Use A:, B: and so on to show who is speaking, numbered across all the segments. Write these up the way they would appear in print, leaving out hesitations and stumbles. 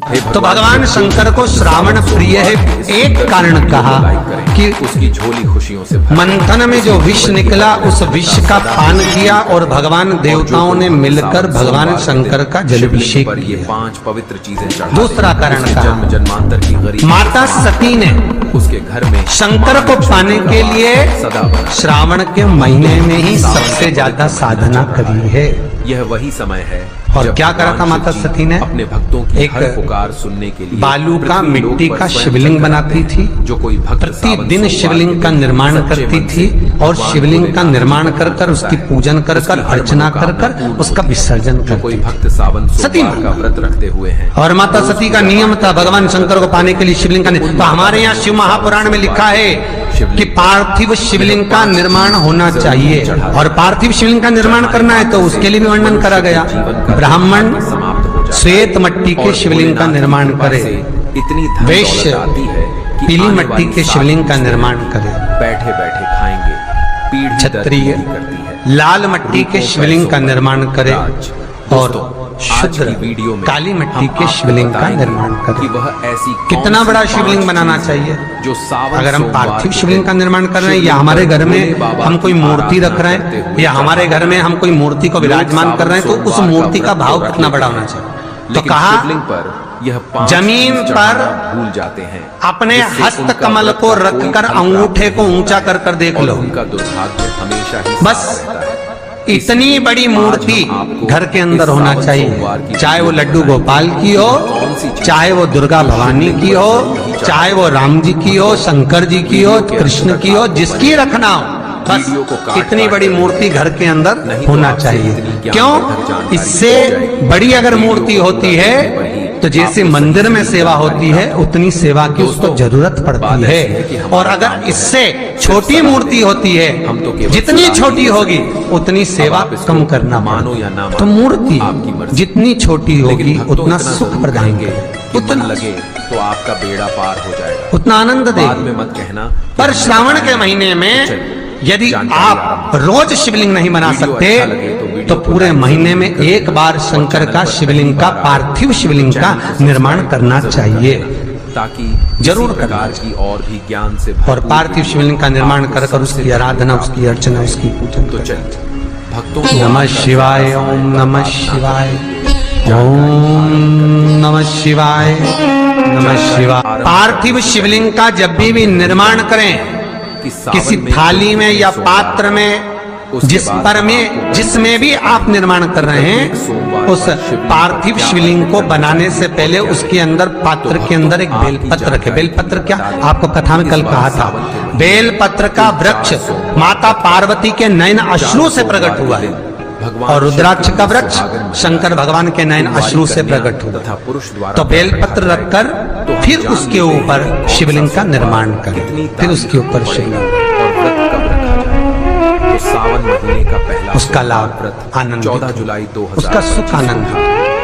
A: तो भगवान शंकर को श्रावण प्रिय है, एक कारण कहा कि
B: उसकी झोली खुशियों से
A: मंथन में जो विष निकला उस विष का पान किया और भगवान देवताओं ने मिलकर भगवान शंकर का जलाभिषेक किया।
B: 5 पवित्र चीजें चढ़ाते।
A: दूसरा कारण कहा
B: जन्म जन्मांतर की गरीब
A: माता सती ने
B: उसके घर में
A: शंकर को पाने के लिए
B: सदा बना।
A: श्रावण के महीने में ही सबसे ज्यादा साधना करी है।
B: यह वही समय है
A: और
B: जब
A: क्या करा था
B: भगवान
A: माता
B: शिव जी
A: सती ने?
B: अपने भक्तों की
A: एक
B: हर पुकार सुनने के लिए
A: बालू का
B: पृथ्वी लोक
A: मिट्टी
B: पर
A: का
B: स्वयं
A: शिवलिंग
B: चल
A: बनाती
B: जाते
A: थी,
B: हैं। जो कोई भक्त
A: प्रतिदिन
B: सावन
A: शिवलिंग
B: सोमवार
A: का
B: के
A: निर्माण
B: सच्चे
A: करती
B: मन
A: थी
B: से
A: और
B: भगवान
A: शिवलिंग का
B: भोलेनाथ
A: निर्माण
B: की
A: कर
B: पूजा
A: उसकी
B: करता है।
A: पूजन कर
B: उसकी हर
A: अर्चना कर
B: मनोकामना
A: उसका
B: पूर्ण
A: विसर्जन
B: जो
A: करती
B: कोई
A: थी।
B: भक्त सावन
A: सती
B: सोमवार का व्रत रखते हुए हैं।
A: और माता सती का नियम था भगवान शंकर को पाने के लिए शिवलिंग का तो हमारे यहाँ शिव महापुराण में लिखा है कि पार्थिव शिवलिंग का निर्माण होना चाहिए और पार्थिव शिवलिंग का निर्माण करना है तो उसके लिए भी वर्णन करा गया। ब्राह्मण
B: समाप्त हो जाता है।
A: श्वेत मट्टी के
B: और
A: शिवलिंग का
B: भोलेनाथ की
A: निर्माण
B: कृपा
A: करे,
B: से इतनी धन
A: वैश्य
B: दौलत आती है कि
A: पीली
B: आने
A: मट्टी
B: वाली
A: के
B: सात
A: शिवलिंग का
B: पीढ़ी
A: निर्माण करे,
B: बैठे बैठे खाएंगे। पीढ़ी दर
A: क्षत्रिय
B: पीढ़ी करती है।
A: लाल मट्टी के शिवलिंग का निर्माण करे और
B: आज
A: शुद्र
B: की वीडियो में
A: काली मट्टी
B: हम
A: के
B: आपको
A: शिवलिंग का
B: बताएंगे
A: निर्माण
B: कि
A: करे।
B: वह ऐसी
A: कितना बड़ा शिवलिंग बनाना चाहिए? अगर हम पार्थिव शिवलिंग का निर्माण कर रहे हैं या हमारे घर में हम कोई मूर्ति रख रहे हैं या हमारे घर में हम कोई मूर्ति को विराजमान कर रहे हैं तो उस मूर्ति का भाव कितना बड़ा होना चाहिए? तो कहा
B: शिवलिंग पर यह 5
A: जमीन
B: चीज
A: पर
B: चढ़ाना भूल जाते हैं
A: अपने
B: जिससे
A: हस्त
B: उनका
A: कमल
B: व्रत
A: को
B: का
A: रख
B: कोई
A: कर
B: फल
A: अंगूठे को
B: प्राप्त
A: ऊंचा कर कर देख
B: और
A: लो।
B: उनका दुर्भाग्य हमेशा ही
A: बस
B: साथ रहता है।
A: इतनी बड़ी मूर्ति घर के अंदर होना चाहिए, चाहे वो लड्डू गोपाल की हो, चाहे वो दुर्गा भवानी की हो, चाहे वो राम जी की हो, शंकर जी की हो, कृष्ण की हो, जिसकी रखना हो, बस इतनी बड़ी मूर्ति घर के अंदर होना चाहिए। क्यों? इससे बड़ी अगर मूर्ति होती है तो जैसे मंदिर में सेवा होती है उतनी सेवा की उसको जरूरत पड़ती है, और अगर इससे छोटी मूर्ति होती है जितनी छोटी होगी उतनी सेवा कम करना
B: मानो या ना
A: तो
B: मानो,
A: मूर्ति
B: आपकी मर्जी।
A: जितनी छोटी होगी
B: लेकिन भक्तों
A: उतना
B: इतना
A: सुख
B: जरूर
A: प्रदान
B: कहेंगे
A: करेगी,
B: कि मन
A: उतना
B: लगे तो आपका बेड़ा पार हो जाएगा।
A: उतना आनंद
B: बाद में
A: देगी।
B: मत कहना
A: पर श्रावण के महीने में यदि आप रोज शिवलिंग नहीं बना सकते तो पूरे महीने में एक बार शंकर का शिवलिंग का पार्थिव शिवलिंग का निर्माण करना चाहिए,
B: ताकि
A: जरूर
B: इसी प्रकार की और भी ज्ञान से
A: और पार्थिव शिवलिंग का निर्माण कर कर उसकी आराधना, उसकी अर्चना, उसकी पूजन
B: तो
A: करें।
B: चल भक्तों
A: नमः शिवाय, ओम नमः शिवाय, ओम नमः शिवाय, नमः शिवाय। पार्थिव शिवलिंग का जब भी निर्माण करें किसी थाली में या पात्र में जिसमें भी आप निर्माण कर रहे हैं उस पार्थिव शिवलिंग को बनाने से पहले उसके अंदर पात्र के अंदर एक बेलपत्र रखे। बेलपत्र क्या आपको कथा में कल कहा था, बेलपत्र का वृक्ष माता पार्वती के नयन अश्रु से प्रकट हुआ है और रुद्राक्ष का वृक्ष शंकर भगवान के नयन अश्रु से प्रकट हुआ। तो बेलपत्र रखकर फिर उसके ऊपर शिवलिंग का निर्माण करें, फिर उसके ऊपर शिवलिंग,
B: सावन महीने का पहला
A: उसका लाभ आनंद
B: 14 जुलाई 2025
A: उसका सुख आनंद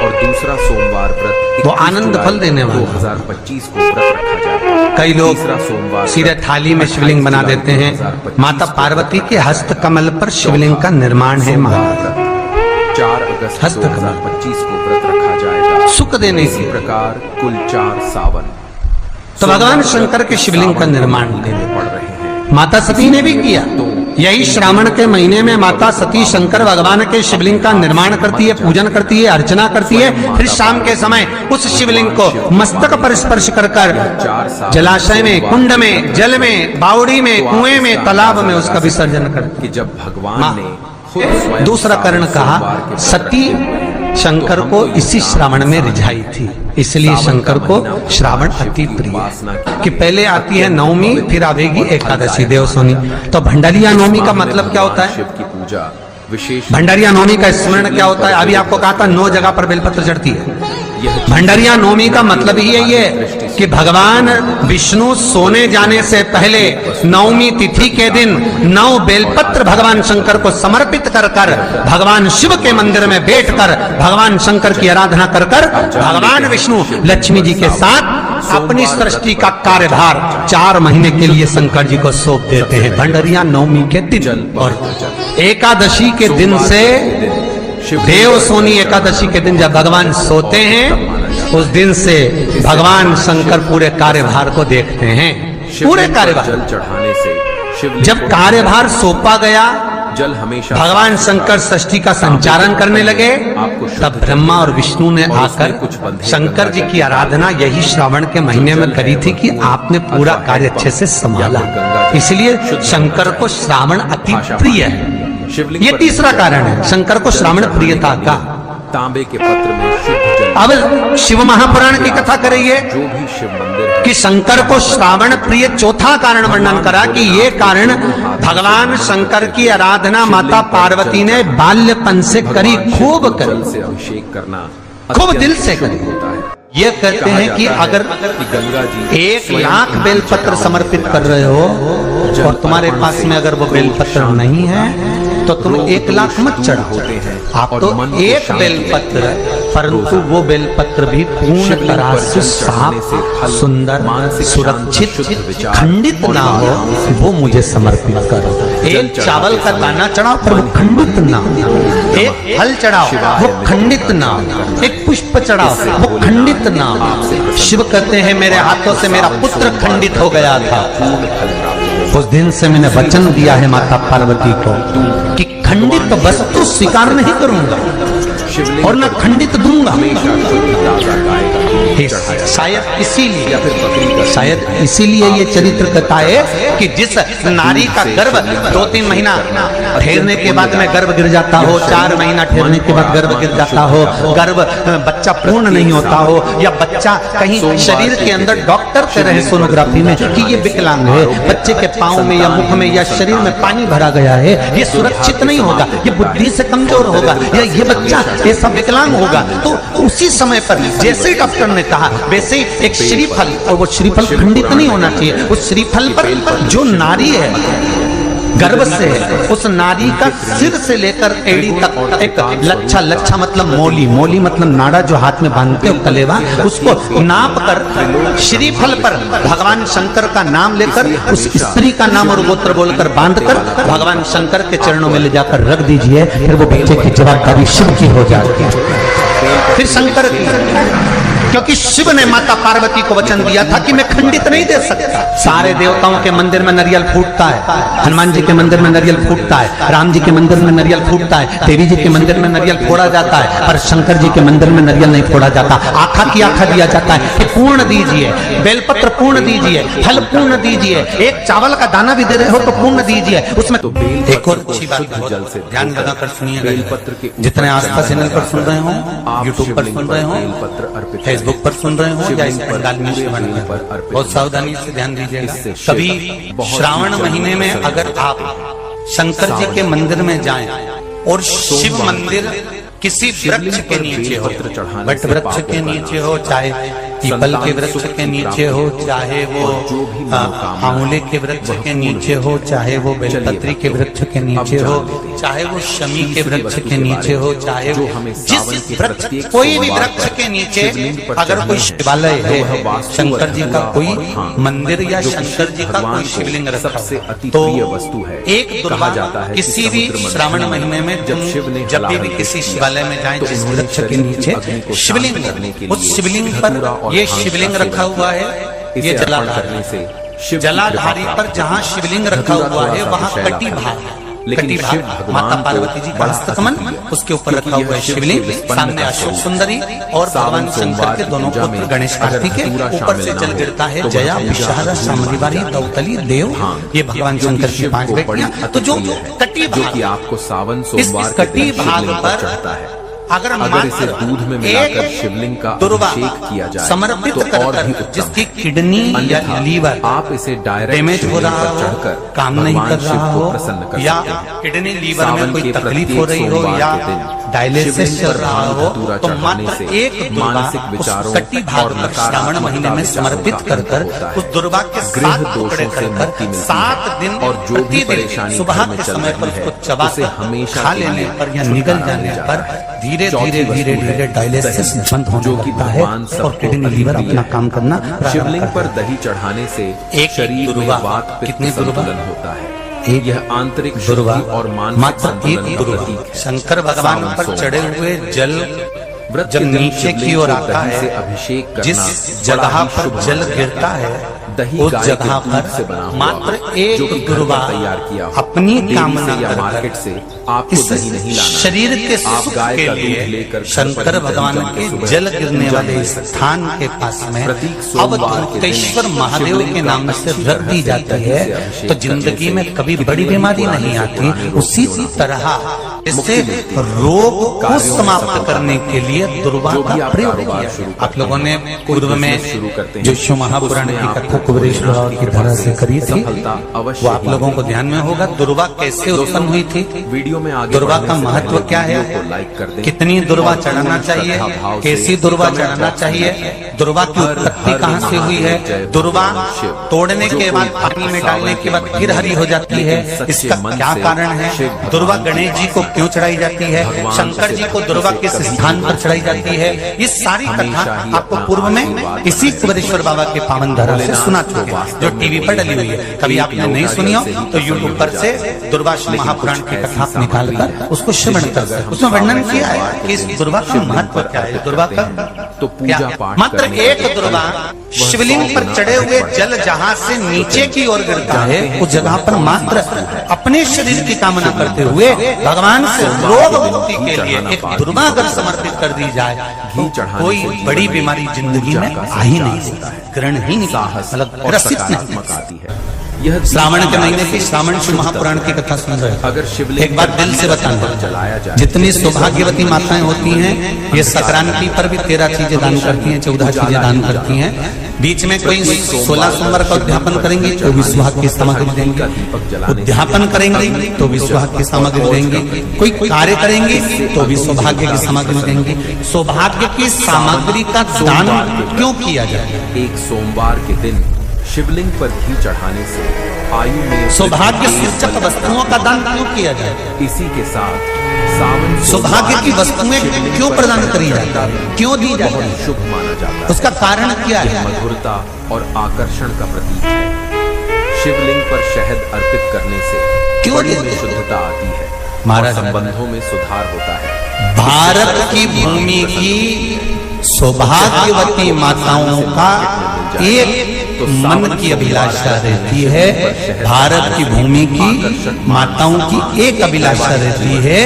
B: और दूसरा सोमवार व्रत
A: वो आनंद फल देने वाला
B: 2025 को व्रत रखा जाएगा।
A: कई लोग
B: तीसरा सोमवार
A: सीधे थाली में शिवलिंग बना देते हैं। माता पार्वती के हस्त कमल पर शिवलिंग का निर्माण है।
B: 4 अगस्त
A: हस्त कमल
B: 2025 को व्रत रखा जाएगा।
A: सुख देने
B: इसी
A: के
B: प्रकार कुल 4 सावन
A: तो भगवान शंकर के शिवलिंग का निर्माण देने
B: पड़ रहे हैं।
A: माता सती ने भी किया। यही श्रावण के महीने में माता सती शंकर भगवान के शिवलिंग का निर्माण करती है, पूजन करती है, अर्चना करती है। फिर शाम के समय उस शिवलिंग को मस्तक पर स्पर्श कर कर जलाशय में, कुंड में, जल में, बावड़ी में, कुएं में, तालाब में उसका विसर्जन करती
B: कि जब भगवान ने खुद स्वयं
A: दूसरा कारण कहा सती शंकर को इसी श्रावण में रिझाई थी, इसलिए शंकर को श्रावण अति प्रिय है। कि पहले आती है नवमी, फिर आवेगी एकादशी देवसोनी। तो भंडारिया नवमी का मतलब क्या होता है?
B: शिव की पूजा विशेष
A: भंडारिया नवमी का स्मरण क्या होता है? अभी आपको कहा था 9 जगह पर बेलपत्र चढ़ती है। भंडारिया नवमी का मतलब ही है ये कि भगवान विष्णु सोने जाने से पहले नवमी तिथि के दिन 9 बेलपत्र भगवान शंकर को समर्पित कर कर भगवान शिव के मंदिर में बैठकर भगवान शंकर की आराधना कर कर भगवान विष्णु लक्ष्मी जी के साथ अपनी सृष्टि का कार्यभार 4 महीने के लिए शंकर जी को सौंप देते हैं भंडारिया नवमी के दिन। और एकादशी के दिन से देव सोनी एकादशी के दिन जब भगवान सोते हैं उस दिन से भगवान शंकर पूरे कार्यभार को देखते हैं, पूरे
B: शिवलिंग पर
A: कार्यभार।
B: जल चढ़ाने से शिवलिंग
A: जब
B: को
A: कार्यभार सौंपा गया,
B: जल हमेशा
A: भगवान शंकर सृष्टि का संचालन करने लगे,
B: आपको शुद्ध
A: तब ब्रह्मा और विष्णु ने
B: और उसमें
A: आकर
B: कुछ बंधे
A: शंकर जी
B: गंगा
A: की
B: जल
A: आराधना यही श्रावण के महीने में करी थी कि आपने पूरा कार्य अच्छे से संभाला, इसलिए शंकर को श्रावण अति प्रिय है।
B: शिवलिंग
A: ये
B: पर
A: तीसरा कारण है शंकर को श्रावण प्रियता का।
B: तांबे के पत्र में शुद्ध जल,
A: अब शिव महापुराण की कथा करेंगे
B: जो भी शिव मंदिर है
A: कि शंकर को श्रावण प्रिय चौथा कारण वर्णन करा कि ये कारण भगवान शंकर की आराधना माता पार्वती ने बाल्यपन से करी, खूब
B: जल
A: करी,
B: से अभिषेक करना
A: खूब
B: अत्यंत
A: दिल से
B: शुभ
A: करी।
B: होता है।
A: ये कहते हैं कि अगर
B: कि गंगा जी
A: 1,00,000 बेलपत्र समर्पित कर रहे हो और तुम्हारे पास में अगर वो बेलपत्र नहीं है तो तुम 1,00,000 मत चढ़ाओ, आप तो एक बेलपत्र, परंतु वो बेलपत्र भी पूर्ण तरह से साफ, सुंदर, सुरक्षित, खंडित ना हो, वो मुझे समर्पित करो। एक चावल का दाना चढ़ाओ पर वो खंडित ना हो, एक फल चढ़ाओ वो खंडित ना हो, एक पुष्प चढ़ाओ वो खंडित ना हो। शिव कहते हैं मेरे हाथों से मेरा पुत्र खंडित हो गया था, उस दिन से मैंने वचन दिया है माता पार्वती को कि खंडित वस्तु स्वीकार नहीं करूंगा और न खंडित दूंगा।
B: हमेशा शुद्ध ताजा गाय का दूध चढ़ाया
A: शायद इसीलिए,
B: या फिर बकरी का
A: शायद इसीलिए ये चरित्र कहता है कि जिस नारी का गर्भ 2-3 महीना ठहरने के बाद में गर्भ गिर जाता हो, 4 महीना ठहरने के बाद गर्भ गिर जाता हो, गर्भ बच्चा पूर्ण नहीं होता हो, या बच्चा कहीं शरीर के अंदर डॉक्टर कह रहे सोनोग्राफी में कि ये विकलांग है, बच्चे के पाँव में या मुख में या शरीर में पानी भरा गया है, ये सुरक्षित नहीं होगा, ये बुद्धि से कमजोर होगा, या ये बच्चा ऐसा विकलांग होगा, तो उसी समय पर जैसे डॉक्टर ने कहा वैसे ही एक श्रीफल, और वो श्रीफल खंडित नहीं होना चाहिए, उस श्रीफल पर जो नारी है गर्भ से है, उस नारी का सिर से लेकर एड़ी तक एक लच्छा, लच्छा मतलब मोली, मोली मतलब नाड़ा जो हाथ में बांधते हो कलेवा, उसको नाप कर श्रीफल पर भगवान शंकर का नाम लेकर उस स्त्री का नाम और गोत्र बोलकर बांधकर भगवान शंकर के चरणों में ले जाकर रख दीजिए, फिर वो बच्चे की जवाबदारी शिव की हो जाती है, फिर शंकर की, क्योंकि शिव ने माता पार्वती को वचन दिया था कि मैं खंडित नहीं दे सकता। सारे देवताओं के मंदिर में नारियल फूटता है, हनुमान जी के मंदिर में नारियल फूटता है, राम जी के मंदिर में नारियल फूटता है, देवी जी के मंदिर में नारियल फोड़ा जाता है, पर शंकर जी के मंदिर में नारियल नहीं फोड़ा जाता। आखा की आखा दिया जाता है कि पूर्ण दीजिए, बेलपत्र पूर्ण दीजिए, फल पूर्ण दीजिए, एक चावल का दाना भी दे रहे हो तो पूर्ण दीजिए। उसमें
B: तो
A: एक और अच्छी बात
B: जल से
A: ध्यान लगाकर सुनिएगा,
B: बेलपत्र के
A: जितने आस्था चैनल पर सुन रहे हो,
B: आप
A: यूट्यूब पर सुन रहे हो,
B: बेलपत्र अर्पित
A: फेसबुक पर सुन रहे हो या इस
B: शिवलिंग पर
A: पंडाल में
B: पूरे
A: बन
B: बेल पर अर्पित
A: बहुत सावधानी से ध्यान दीजिएगा।
B: इससे शिव
A: कभी
B: बहुत
A: श्रावण
B: ही
A: महीने में
B: जल्दी
A: अगर आप शंकर जी के मंदिर में जाएं और शिव मंदिर किसी वृक्ष के नीचे हो,
B: बेलपत्र चढ़ाने
A: बट
B: से
A: वृक्ष
B: पापों
A: के
B: का
A: नीचे
B: नाश
A: हो, चाहे पीपल के वृक्ष
B: सुख
A: के
B: की
A: नीचे हो,
B: प्राप्ति
A: चाहे वो
B: और जो भी मनोकामना
A: आंवले के वृक्ष
B: वह
A: के
B: पूर्ण
A: नीचे हो, चाहे वो बेलपत्री के वृक्ष के नीचे
B: अब
A: हो,
B: जान लेते हैं।
A: चाहे वो शमी के
B: तीसरी
A: वृक्ष
B: वस्तु
A: के
B: के
A: नीचे
B: बारे
A: हो,
B: में,
A: चाहे
B: जो हमें सावन
A: जिस
B: के
A: वृक्ष,
B: प्रत्येक
A: कोई भी
B: सोमवार
A: वृक्ष
B: पर
A: के नीचे
B: शिवलिंग पर
A: अगर कोई
B: चढ़ाना
A: शिवालय
B: है,
A: है,
B: वह वास्तु
A: शंकर जी का
B: अधूरा
A: कोई
B: और हाँ,
A: मंदिर या
B: जो
A: शंकर जी का
B: भगवान
A: कोई
B: को
A: शिवलिंग रखा
B: सबसे अति
A: तो
B: प्रिय वस्तु है।
A: एक
B: कहा
A: दुर्गा
B: जाता है कि
A: किसी भी
B: समुद्र
A: श्रावण
B: मंथन
A: महीने में
B: जब
A: तुम
B: शिव ने
A: जब भी
B: जलावन
A: किसी
B: किया,
A: शिवालय में जाए
B: तो
A: जिस
B: उन्होंने
A: वृक्ष के
B: शरीर की
A: नीचे
B: अग्नि को
A: शिवलिंग,
B: शांत करने के
A: उस
B: लिए
A: शिवलिंग
B: धतूरा और
A: पर ये
B: भांग का
A: शिवलिंग
B: सेवन
A: रखा हुआ है,
B: इसे
A: ये
B: अर्पण
A: जलाधार
B: करने से शिव की
A: जलाधारी
B: कृपा
A: पर जहाँ शिवलिंग रखा
B: धतूरा
A: हुआ है
B: थोड़ा सा
A: वहाँ
B: विषैला
A: कटी
B: फल
A: भाग,
B: है, लेकिन
A: कटी
B: शिव
A: भाग
B: भगवान
A: माता
B: को
A: पार्वती जी का
B: बड़ा
A: हस्तकमल,
B: पसंद है,
A: उसके ऊपर
B: क्योंकि
A: रखा
B: यह
A: हुआ है
B: शिव के
A: शिवलिंग,
B: विस्पन्न
A: सामने
B: का
A: अशोक
B: स्वरूप
A: सुंदरी और
B: सावन
A: भगवान शंकर
B: सोमवार
A: के
B: की
A: दोनों
B: पूजा
A: पुत्र
B: में
A: गणेश
B: अगर
A: कार्तिक के
B: धतूरा
A: ऊपर
B: शामिल
A: से
B: ना
A: जल
B: हो,
A: गिरता है,
B: तो
A: जया
B: वह
A: विषारा
B: पूजा
A: सामधिवारी दौतली देव, ये भगवान शंकर की 5
B: को बड़ी
A: बेटियां। तो जो
B: अति प्रिय है,
A: कटी
B: जो कि
A: भाग,
B: आपको सावन
A: इस
B: सोमवार के
A: कटी
B: दिन
A: भाग
B: शिवलिंग पर
A: पर
B: चढ़ता है।
A: अगर
B: अगर इसे
A: मात्र
B: दूध में मिलाकर
A: एक
B: शिवलिंग का
A: दुर्वा
B: अभिषेक किया जाए
A: समर्पित
B: तो और भी
A: कर
B: उत्तम
A: जिसकी
B: है।
A: किडनी या
B: अन्यथा
A: लीवर
B: आप इसे डायरेक्ट
A: डैमेज हो
B: शिवलिंग
A: रहा
B: पर
A: हो,
B: चढ़कर
A: काम नहीं
B: भगवान
A: कर
B: शिव
A: रहा
B: को
A: हो,
B: प्रसन्न कर
A: या
B: सकते हैं।
A: किडनी लीवर में
B: सावन
A: कोई
B: के
A: तकलीफ
B: प्रत्येक
A: हो रही हो,
B: सोमवार
A: या
B: के दिन
A: डायलिसिस
B: शिवलिंग
A: चल
B: पर
A: रहा
B: भांग
A: हो,
B: धतूरा
A: तो
B: चढ़ाने
A: मात्र
B: से
A: एक दुर्वा
B: मानसिक
A: उस
B: विचारों
A: कटी भाग
B: और
A: पर श्रावण महीने में
B: नकारात्मकता
A: समर्पित
B: विचारों
A: कर
B: का होता है।
A: उस दुर्वा के
B: गृह
A: 7 टुकड़े
B: दोषों से
A: कर
B: मुक्ति मिलती है
A: 7 दिन
B: और जो भी
A: प्रतिदिन
B: परेशानी
A: सुबह
B: घर में
A: के
B: चल
A: समय पर
B: रही है,
A: उसको चबा
B: उसे हमेशा
A: खा
B: के
A: लेने
B: लिए
A: पर या
B: छुटकारा
A: निगल
B: मिल
A: जाने
B: जाता
A: पर
B: है।
A: धीरे
B: चौथी
A: धीरे
B: वस्तु
A: धीरे
B: है
A: धीरे डायलिसिस
B: दही,
A: बंद होने
B: जो कि
A: लगता है
B: भगवान
A: और
B: सबको
A: किडनी लीवर
B: अति
A: अपना
B: प्रिय
A: काम करना प्रारंभ
B: शिवलिंग
A: करता
B: पर
A: है।
B: दही चढ़ाने से
A: एक
B: शरीर में
A: दुर्वा,
B: वात पित्त
A: कितनी दुर्वा?
B: संतुलन होता है।
A: एक
B: यह आंतरिक
A: दुर्वा
B: शुद्धि और मानसिक
A: मात्र
B: संतुलन
A: एक
B: का
A: दुर्वा
B: प्रतीक है।
A: शंकर भगवान
B: सावन
A: पर
B: सोमवार
A: चढ़े हुए जल
B: व्रत
A: जब
B: के दिन
A: नीचे की
B: शिवलिंग
A: ओर
B: को
A: आता
B: दही से
A: है,
B: अभिषेक करना
A: जिस
B: बड़ा
A: जगह
B: ही
A: पर
B: शुभ
A: जल
B: माना
A: गिरता
B: जाता
A: है
B: दही
A: उस
B: गाय के
A: जगह
B: दूध से बना
A: पर
B: हुआ
A: मात्र
B: जो
A: एक
B: कि घर पर
A: दुर्वा
B: तैयार किया हुआ
A: अपनी
B: डेयरी
A: कामना
B: से या
A: कर
B: मार्केट से आपको
A: इस
B: दही नहीं लाना
A: शरीर के
B: आप
A: सुख
B: गाय
A: के
B: का दूध
A: लिए
B: लेकर घर पर
A: शंकर
B: ही दही
A: भगवान
B: जमा
A: के
B: सुबह
A: जल गिरने
B: पूजा
A: वाले
B: करते हैं।
A: स्थान के पास में
B: प्रतीक
A: अब
B: सोमवार के दिन
A: धूतेश्वर महादेव
B: शिवलिंग
A: के
B: का
A: नाम से
B: अच्छी
A: व्रत
B: तरह
A: दी
B: से
A: जाती
B: दही
A: है
B: से अभिषेक
A: तो
B: करने
A: जिंदगी
B: से
A: में कभी
B: कितने
A: बड़ी
B: ही
A: बीमारी
B: पुराने
A: नहीं
B: से
A: आती।
B: पुराने रोग
A: उसी
B: क्यों ना हो।
A: तरह इससे
B: मुक्ति मिलती है।
A: रोग को
B: कार्यों में
A: समाप्त
B: सफलता
A: करने के लिए दुर्वा
B: जो
A: का
B: भी आप
A: प्रयोग
B: कारोबार
A: किया
B: शुरू
A: है।
B: करते
A: आप लोगों ने
B: हैं, कोई
A: पूर्व में
B: बिजनेस शुरू करते हैं,
A: जो शिव महापुराण
B: उसमें
A: की
B: आपको
A: कथा कुबेरेश बाबा की तरह से करी थी
B: सफलता अवश्य
A: वो आप लोगों को ध्यान में होगा। दुर्वा कैसे उत्पन्न हुई थी,
B: वीडियो में आगे
A: दुर्वा
B: बढ़ने
A: का
B: से
A: महत्व
B: पहले
A: क्या है,
B: वीडियो को लाइक कर दें।
A: कितनी दुर्वा
B: और
A: चढ़ाना
B: पूर्ण
A: चाहिए,
B: श्रद्धा भाव से
A: कैसी दुर्वा
B: कमेंट
A: चढ़ाना
B: बॉक्स
A: चाहिए,
B: में
A: दुर्वा की
B: हर
A: उत्पत्ति
B: हर
A: कहाँ से हुई है,
B: महादेव,
A: दुर्वा
B: शिव,
A: तोड़ने
B: जो
A: के बाद
B: कोई
A: पानी में
B: सावन
A: डालने के बाद
B: के
A: फिर हरी हो जाती है,
B: लेकिन सच्चे
A: इसका
B: मन
A: क्या
B: से
A: कारण है,
B: शिव भगवान
A: दुर्वा
B: की
A: गणेश जी को क्यों चढ़ाई जाती है,
B: भगवान
A: शंकर
B: से
A: जी को दुर्वा किस
B: कभी
A: स्थान पर
B: भी
A: चढ़ाई जाती है, ये सारी
B: हमेशा
A: कथा
B: ही
A: आपको
B: अपना
A: पूर्व में
B: आशीर्वाद
A: इसी
B: बनाए
A: कुबेरेश्वर बाबा के पावन धरा से सुना चुके हैं, जो टीवी पर डली हुई है। कभी आपने नहीं सुनी हो तो यूट्यूब पर से दुर्वासा महापुराण की कथा निकालकर उसको श्रवण कर सकते। उसमें वर्णन किया है कि इस दुर्वा का महत्व क्या है, दुर्वा का
B: तो
A: क्या
B: पूजा
A: है?
B: पाठ
A: मात्र
B: करने
A: एक
B: का
A: दुर्वा
B: वह
A: शिवलिंग पर
B: सौंपना
A: चढ़े हुए
B: पड़ता है।
A: जल जहां से नीचे की ओर गिरता है उस जगह पर मात्र अपने शरीर की कामना करते हुए भगवान से रोग मुक्ति के लिए एक दुर्वा अगर समर्पित कर दी जाए तो कोई बड़ी बीमारी जिंदगी में आ ही नहीं सकती, ग्रहण ही नहीं,
B: साहस
A: मतलब
B: और
A: ग्रसित नहीं।
B: सकारात्मक आती है। यह
A: श्रावण के महीने की श्रावण शिव महापुराण की कथा सुन रहे हो,
B: अगर शिवलिंग
A: एक बार दिल से बताना,
B: जलाया जाए,
A: जितनी सौभाग्यवती माताएं होती हैं ये संक्रांति पर भी 13 चीजें दान करती हैं, 14 चीजें दान करती हैं। बीच में कोई 16 सोमवार का उद्यापन करेंगे तो भी सुहाग की सामग्री देंगे, उद्यापन करेंगे तो भी सुहाग की सामग्री देंगे, कोई कार्य करेंगे तो भी सौभाग्य की सामग्री देंगे। सौभाग्य की सामग्री का दान क्यों किया जाए?
B: एक सोमवार के दिन शिवलिंग पर घी चढ़ाने से आयु में
A: सौभाग्य सूचक वस्तुओं का दान क्यों किया जाए?
B: इसी के साथ सावन
A: सौभाग्य की वस्तुएं क्यों प्रदान करी जाती है, क्यों दी जाती
B: बहुत
A: है?
B: शुभ माना जाता है।
A: उसका कारण क्या
B: यह
A: है?
B: मधुरता और आकर्षण का प्रतीक है। शिवलिंग पर शहद अर्पित करने से
A: क्यों
B: बड़ी
A: देते हैं?
B: शुद्धता आती है और
A: महाराज,
B: संबंधों में सुधार होता है।
A: भारत की भूमि की सौभाग्यवती माताओं का एक मन की अभिलाषा रहती है, भारत की भूमि की माताओं की एक अभिलाषा रहती है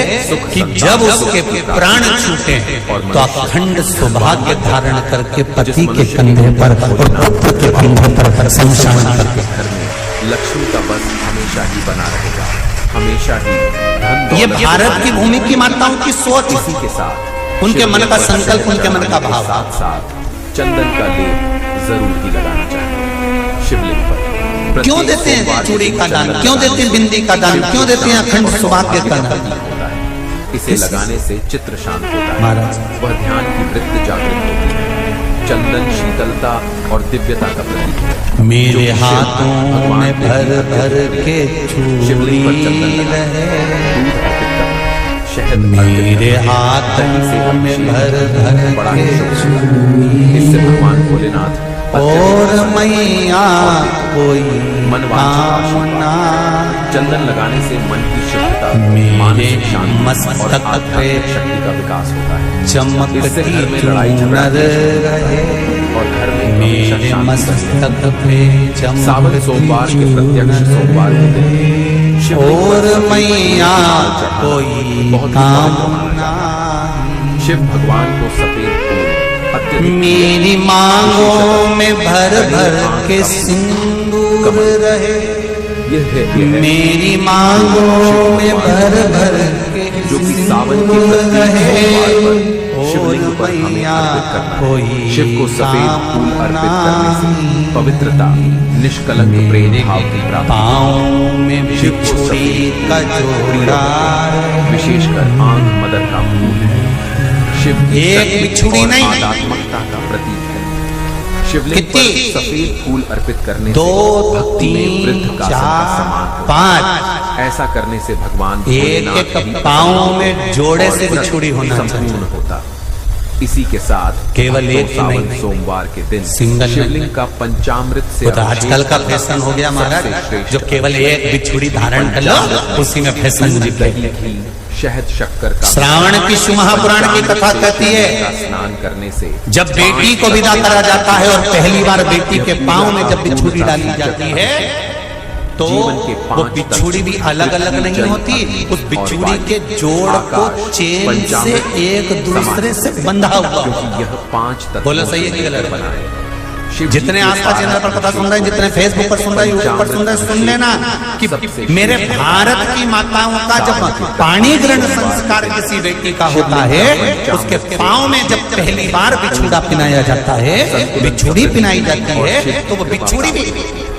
A: कि जब उसके प्राण छूटे तो अखंड सौभाग्य धारण करके पति के कंधे पर और पुत्र के कंधे पर शमशान करके
B: घर में लक्ष्मी का बस हमेशा ही बना रहेगा, हमेशा ही धन
A: ये
B: दौलत
A: भारत की भूमि की माताओं की सोच,
B: इसी के साथ
A: उनके मन का
B: शिवलिंग पर
A: संकल्प,
B: शहद
A: उनके मन का
B: चढ़ाने के
A: भाव।
B: साथ साथ चंदन का लेप जरूर ही लगाना चाहिए शिवलिंग पर।
A: क्यों
B: प्रत्येक
A: देते हैं
B: सोमवार
A: चूड़ी
B: को
A: का दान,
B: चंदन
A: क्यों
B: लगाने
A: देते हैं
B: से
A: बिंदी का दान, क्यों देते हैं अखंड सौभाग्य का दान?
B: होता है। इसे लगाने से चित्र शांत होता है,
A: महाराज।
B: वह ध्यान की वृत्ति जागृत होती है। चंदन शीतलता और दिव्यता का प्रतीक है।
A: मेरे
B: जो
A: हाथों
B: भगवान
A: में
B: के
A: भर भर के
B: शिवलिंग पर चंदन
A: चूड़ी
B: लगाना,
A: रहे,
B: दूध अर्पित करना, शहद
A: मेरे
B: अर्पित करना,
A: हाथों
B: दही से
A: में
B: अभिषेक
A: भर
B: करना,
A: भर
B: बड़ा
A: के
B: ही शुभ होता है। इससे भगवान भोलेनाथ
A: और मैया कोई
B: मनवांछित
A: कामना
B: चंदन लगाने से मन की शुद्धता,
A: मेरे
B: मानसिक शांति और
A: मस्तक
B: आध्यात्मिक
A: पे
B: शक्ति का विकास होता है।
A: चमकती
B: इससे घर में लड़ाई झगड़ा
A: चूनर रहे,
B: और घर में हमेशा
A: मेरे
B: शांति बनी रहे।
A: मस्तक पे
B: सावन सोमवार के प्रत्यक्ष सोमवार के दिन शिवलिंग पर
A: और
B: सफेद
A: मैया
B: फूल चढ़ाना
A: कोई
B: बहुत ही पवित्र माना जाता
A: कामना,
B: है। शिव भगवान को सफेद फूल अत्यधिक
A: मेरी मांगों में भर भर के सिंदूर रहे,
B: यह है
A: मेरी मांगों में भर भर के
B: जो कि सावन के
A: सिंदूर
B: प्रत्येक
A: रहे,
B: सोमवार पर शिवलिंग पर हमें
A: मैया
B: अर्पित करना है।
A: कोई
B: शिव को सफेद फूल अर्पित करने से पवित्रता, निष्कलंक प्रेम भाव की प्राप्ति,
A: पाँव में
B: शिव को
A: बिछुड़ी
B: सफेद
A: का जोड़ा,
B: विशेषकर आंख मदर का फूल है। शिव
A: एक
B: शक्ति
A: बिछुड़ी
B: और
A: नहीं,
B: आध्यात्मिकता का प्रतीक है। शिवलिंग पर
A: कितनी?
B: सफेद फूल अर्पित करने
A: दो,
B: से भक्ति में वृद्ध
A: तीन,
B: का समान
A: चार,
B: होता है।
A: 5
B: ऐसा करने से भगवान
A: एक
B: भोलेनाथ
A: एक
B: ही
A: पाँव में जोड़े से
B: और
A: बिछुड़ी होना
B: संपूर्ण
A: चाहिए।
B: होता। इसी के साथ
A: केवल
B: भक्तों
A: एक ही
B: सावन
A: नहीं,
B: सोमवार के दिन
A: सिंगल
B: शिवलिंग
A: नहीं।
B: का पंचामृत से
A: वो तो आजकल का
B: अभिषेक
A: फैशन हो गया
B: सबसे
A: महाराज,
B: श्रेष्ठ
A: जो केवल एक बिछुड़ी धारण कर लो उसी में फैशन
B: दूध,
A: जीत
B: दही,
A: गई।
B: घी, शहद शक्कर का
A: श्रावण की शिव महापुराण की कथा कहती है,
B: का स्नान करने से
A: जब बेटी को विदा करा जाता है और पहली बार बेटी के पांव में जब बिछुड़ी डाली जाती है तो वो बिछुड़ी भी अलग अलग नहीं होती, उस बिछुड़ी के जोड़ को चेन से एक दूसरे से बंधा हुआ,
B: क्योंकि यह 5 तत्वों
A: बोलो सही है कि
B: से
A: गलत?
B: बना है। शिव
A: जितने आस्था चैनल पर कथा सुन रहे हैं, जितने फेसबुक पर सुन रहे हैं, यूट्यूब पर सुन रहे हैं, सुन लेना कि मेरे भारत की माताओं का जब पाणी ग्रहण संस्कार किसी व्यक्ति का होता है, उसके पांव में जब पहली बार बिछुड़ा पिनाया जाता है, बिछुड़ी पिनाई जाती है, तो वो बिछुड़ी भी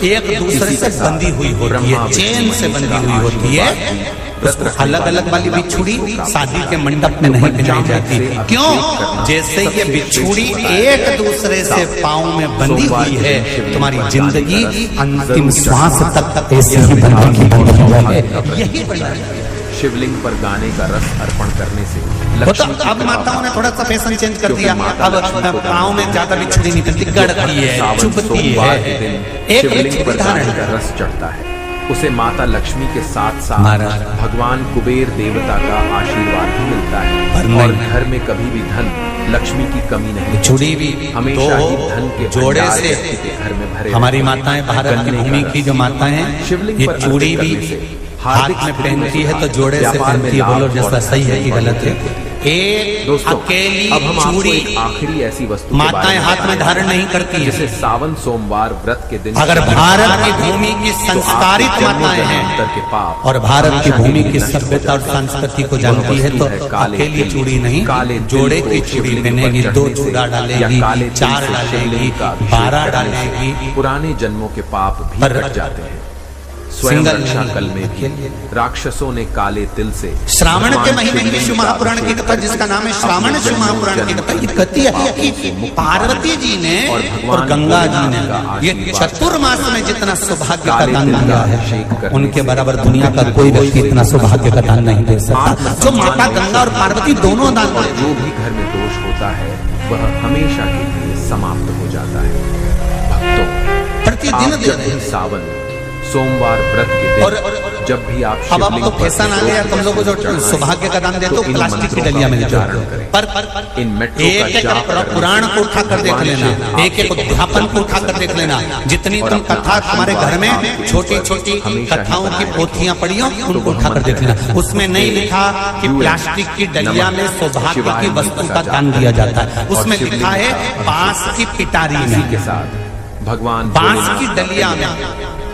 A: एक दूसरे से बंधी हुई होती है, चेन से बंधी हुई होती है। उसको अलग अलग वाली बिछुड़ी शादी के मंडप में नहीं पिनाई जाती। क्यों? जैसे ये बिछुड़ी एक दूसरे से पांव में बंधी हुई है, तुम्हारी जिंदगी अंतिम श्वास तक ऐसी ही बंधी है। यही बना
B: शिवलिंग पर गाने का रस अर्पण करने से
A: तो अब माताओं ने थोड़ा सा फैशन चेंज कर दिया, अब पांव में ज्यादा बिछुड़ी नहीं बनती, गड़ती है, चुभती है।
B: शिवलिंग पर गाने का रस चढ़ता है, उसे माता लक्ष्मी के साथ साथ भगवान कुबेर देवता का आशीर्वाद भी मिलता है और घर में कभी भी धन लक्ष्मी की कमी नहीं।
A: बिछुड़ी भी
B: हमेशा ही धन के
A: जोड़े से
B: घर में भरे।
A: हमारी माताएं, भारत की भूमि की जो माताएं हैं,
B: शिवलिंग
A: ये चूड़ी भी हाथ में पहनती है तो जोड़े से पहनती है। बोलो जैसा सही है कि गलत है? एक अकेली
B: अब हम
A: चूड़ी
B: आखिरी ऐसी वस्तु
A: माताएं हाथ में धारण नहीं करती,
B: जैसे सावन सोमवार व्रत के दिन
A: अगर भारत की भूमि की संस्कारित माताएं हैं
B: के पाप
A: और भारत की भूमि की सभ्यता और संस्कृति को जानती है तो अकेली चूड़ी नहीं, जोड़े की चूड़ी पहनेगी, 2 चूड़ा डालेगी, 4 डालेगी, 12 डालेगी।
B: पुराने जन्मों के पाप भी कट जाते हैं। स्वयं रक्षा कल में भी राक्षसों ने काले तिल से
A: श्रावण के महीने की शिव महापुराण की कथा, जिसका नाम है श्रावण शिव महापुराण की कथा, ये कहती है कि पार्वती जी ने और गंगा जी ने ये चतुर्मास में जितना सौभाग्य का दान दिया है, उनके बराबर दुनिया का कोई व्यक्ति इतना सौभाग्य का दान नहीं दे सकता जो माता गंगा और पार्वती दोनों दान
B: और जो भी घर में दोष होता है वह हमेशा के लिए समाप्त हो जाता है। भक्तों,
A: प्रतिदिन
B: जब भी सावन सोमवार व्रत के दिन
A: और
B: जब भी आप
A: अब आपको फैशन आ गया, तुम लोगों को जो सौभाग्य का दान देते हो प्लास्टिक की डलिया में देते हो, पर
B: इन मेट्रो
A: एक पुराण को उठाकर देख लेना, एक एक अध्यापन को उठाकर देख लेना, जितनी तुम कथा तुम्हारे घर में छोटी छोटी कथाओं की पोथियां पड़ी हो उनको उठाकर देख लेना, उसमें नहीं लिखा कि प्लास्टिक की डलिया में सौभाग्य की वस्तु का दान दिया जाता है, उसमें लिखा है बांस की पिटारी
B: के साथ भगवान
A: बांस की डलिया में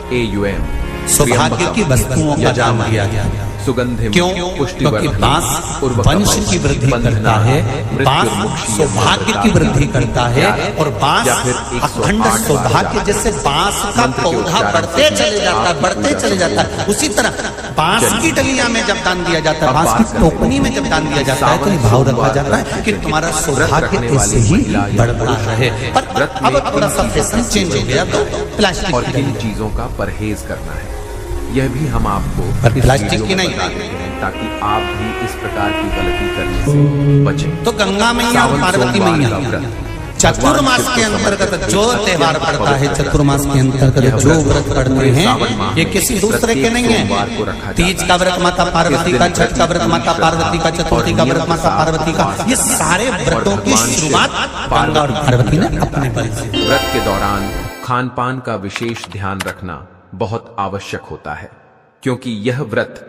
B: AUM
A: सौभाग्य की वस्तुओं का दान दिया गया।
B: सुगंधिम
A: क्यों? क्योंकि बांस वंश की वृद्धि करता है, बांस सौभाग्य की वृद्धि करता है और बांस अखंड सौभाग्य, जैसे बांस का पौधा बढ़ते चले जाता है, बढ़ते चले जाता है, उसी तरह बांस की डलिया में जब दान दिया जाता है, बांस की टोकनी में जब दान दिया जाता है तो ये भाव रखा जाता है कि तुम्हारा सौभाग्य ऐसे ही बढ़ रहा है। पर अब थोड़ा सा फैशन चेंज हो गया तो प्लास्टिक
B: और किन चीजों का परहेज करना है यह भी हम आपको
A: प्लास्टिक की नहीं,
B: ताकि आप भी इस प्रकार की गलती करने से बचें।
A: तो गंगा मैया और पार्वती मैया चतुर्मास के अंतर्गत जो त्योहार पड़ता है, चतुर्मास के अंतर्गत जो व्रत पड़ते हैं, ये किसी दूसरे के नहीं है। तीज का व्रत माता पार्वती का, छठ का व्रत माता पार्वती का, चतुर्थी का व्रत माता पार्वती का, ये सारे व्रतों की शुरुआत गंगा और पार्वती ने अपने बल से।
B: व्रत के दौरान खान पान का विशेष ध्यान रखना बहुत आवश्यक होता है, क्योंकि यह व्रत